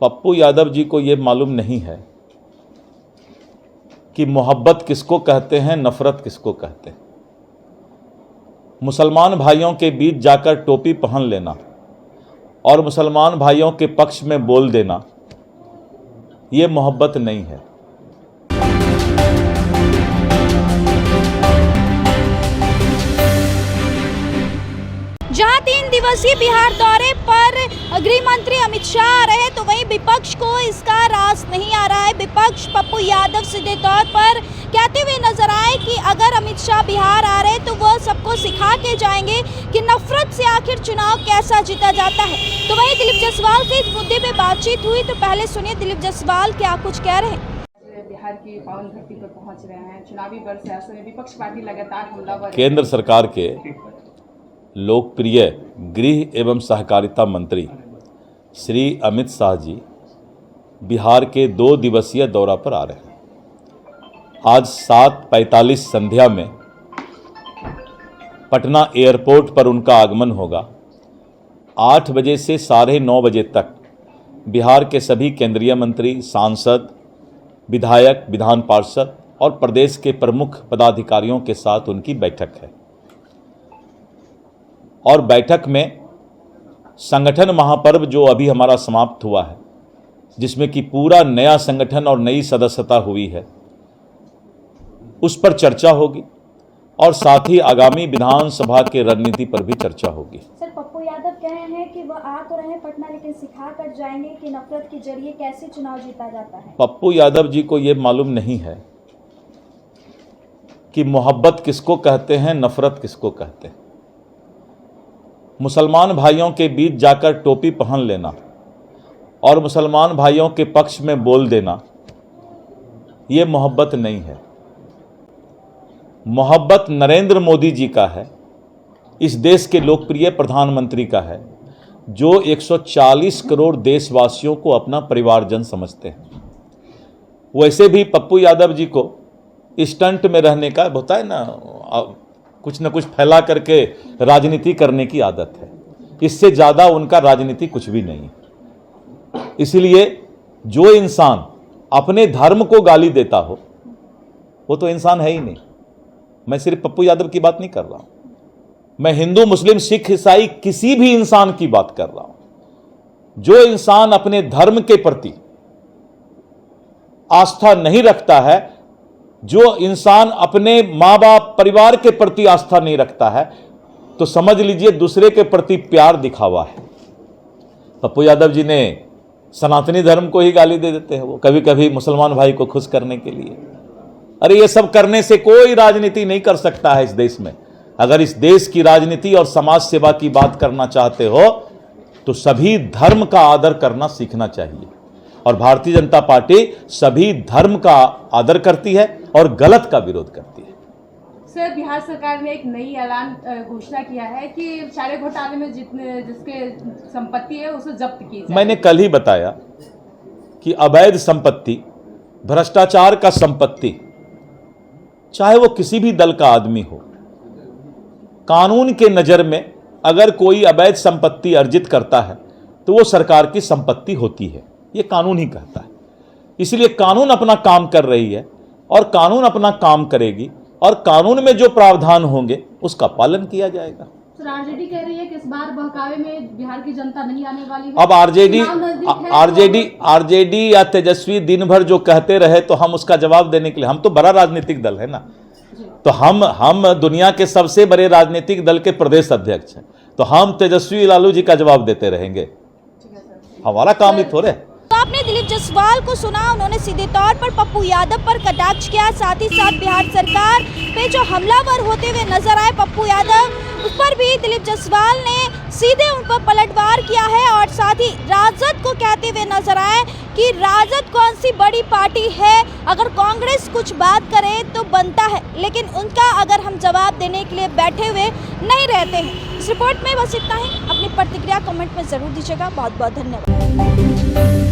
पप्पू यादव जी को ये मालूम नहीं है कि मोहब्बत किसको कहते हैं, नफरत किसको कहते हैं। मुसलमान भाइयों के बीच जाकर टोपी पहन लेना और मुसलमान भाइयों के पक्ष में बोल देना, ये मोहब्बत नहीं है। जहां 3 दिवसीय बिहार दौरे पर गृह मंत्री अमित शाह आ रहे हैं, तो वहीं विपक्ष को इसका रास नहीं आ रहा है। विपक्ष पप्पू यादव सीधे तौर पर कहते हुए नजर आए कि अगर अमित शाह बिहार आ रहे तो वह सबको सिखा के जाएंगे कि नफरत से आखिर चुनाव कैसा जीता जाता है। तो वहीं दिलीप जायसवाल से इस मुद्दे पे बातचीत हुई, तो पहले सुनिए दिलीप जायसवाल क्या कुछ कह रहे हैं। बिहार की पावन धरती पर पहुंच रहे हैं, चुनावी वर्ष है, ऐसे में विपक्ष पार्टी लगातार हमलावर। केंद्र सरकार के लोकप्रिय गृह एवं सहकारिता मंत्री श्री अमित शाह जी बिहार के 2 दिवसीय दौरा पर आ रहे हैं। आज 7:45 संध्या में पटना एयरपोर्ट पर उनका आगमन होगा। 8 बजे से 9:30 बजे तक बिहार के सभी केंद्रीय मंत्री, सांसद, विधायक, विधान पार्षद और प्रदेश के प्रमुख पदाधिकारियों के साथ उनकी बैठक है। और बैठक में संगठन महापर्व जो अभी हमारा समाप्त हुआ है, जिसमें कि पूरा नया संगठन और नई सदस्यता हुई है, उस पर चर्चा होगी और साथ ही आगामी विधानसभा के रणनीति पर भी चर्चा होगी। सर, पप्पू यादव कह रहे हैं कि वह आ तो रहे पटना, लेकिन सिखा कर जाएंगे कि नफरत के जरिए कैसे चुनाव जीता जाता है। पप्पू यादव जी को ये मालूम नहीं है कि मोहब्बत किसको कहते हैं, नफरत किसको कहते हैं। मुसलमान भाइयों के बीच जाकर टोपी पहन लेना और मुसलमान भाइयों के पक्ष में बोल देना, ये मोहब्बत नहीं है। मोहब्बत नरेंद्र मोदी जी का है, इस देश के लोकप्रिय प्रधानमंत्री का है, जो 140 करोड़ देशवासियों को अपना परिवारजन समझते हैं। वैसे भी पप्पू यादव जी को स्टंट में रहने का होता है ना, कुछ न कुछ फैला करके राजनीति करने की आदत है। इससे ज़्यादा उनका राजनीति कुछ भी नहीं है। इसलिए जो इंसान अपने धर्म को गाली देता हो, वो तो इंसान है ही नहीं। मैं सिर्फ पप्पू यादव की बात नहीं कर रहा हूं, मैं हिंदू, मुस्लिम, सिख, ईसाई किसी भी इंसान की बात कर रहा हूं। जो इंसान अपने धर्म के प्रति आस्था नहीं रखता है, जो इंसान अपने माँ बाप, परिवार के प्रति आस्था नहीं रखता है, तो समझ लीजिए दूसरे के प्रति प्यार दिखावा है। पप्पू यादव जी ने सनातनी धर्म को ही गाली दे देते हैं, वो कभी कभी मुसलमान भाई को खुश करने के लिए। अरे ये सब करने से कोई राजनीति नहीं कर सकता है इस देश में। अगर इस देश की राजनीति और समाज सेवा की बात करना चाहते हो तो सभी धर्म का आदर करना सीखना चाहिए। और भारतीय जनता पार्टी सभी धर्म का आदर करती है और गलत का विरोध करती है। सर, बिहार सरकार ने एक नई ऐलान घोषणा किया है कि सारे घोटाले में जिसके संपत्ति है उसे जब्त की जाए। मैंने कल ही बताया कि अवैध संपत्ति, भ्रष्टाचार का संपत्ति, चाहे वो किसी भी दल का आदमी हो, कानून के नजर में अगर कोई अवैध संपत्ति अर्जित करता है तो वो सरकार की संपत्ति होती है, ये कानून ही कहता है। इसलिए कानून अपना काम कर रही है और कानून अपना काम करेगी और कानून में जो प्रावधान होंगे उसका पालन किया जाएगा। सर, आरजेडी कह रही है कि इस बार बहकावे में बिहार की जनता नहीं आने वाली है। अब आरजेडी या तेजस्वी दिन भर जो कहते रहे तो हम उसका जवाब देने के लिए, हम तो बड़ा राजनीतिक दल है ना, तो हम दुनिया के सबसे बड़े राजनीतिक दल के प्रदेश अध्यक्ष हैं, तो हम तेजस्वी लालू जी का जवाब देते रहेंगे। हमारा काम ही थोड़े। तो आपने दिलीप जायसवाल को सुना, उन्होंने सीधे तौर पर पप्पू यादव पर कटाक्ष किया, साथ ही साथ बिहार सरकार पे जो हमलावर होते हुए नजर आए पप्पू यादव, उस पर भी दिलीप जायसवाल ने सीधे उन पर पलटवार किया है। और साथ ही राजद को कहते हुए नजर आए कि राजद कौन सी बड़ी पार्टी है, अगर कांग्रेस कुछ बात करे तो बनता है, लेकिन उनका अगर हम जवाब देने के लिए बैठे हुए नहीं रहते हैं। इस रिपोर्ट में बस इतना ही। अपनी प्रतिक्रिया कमेंट में जरूर दीजिएगा। बहुत बहुत धन्यवाद।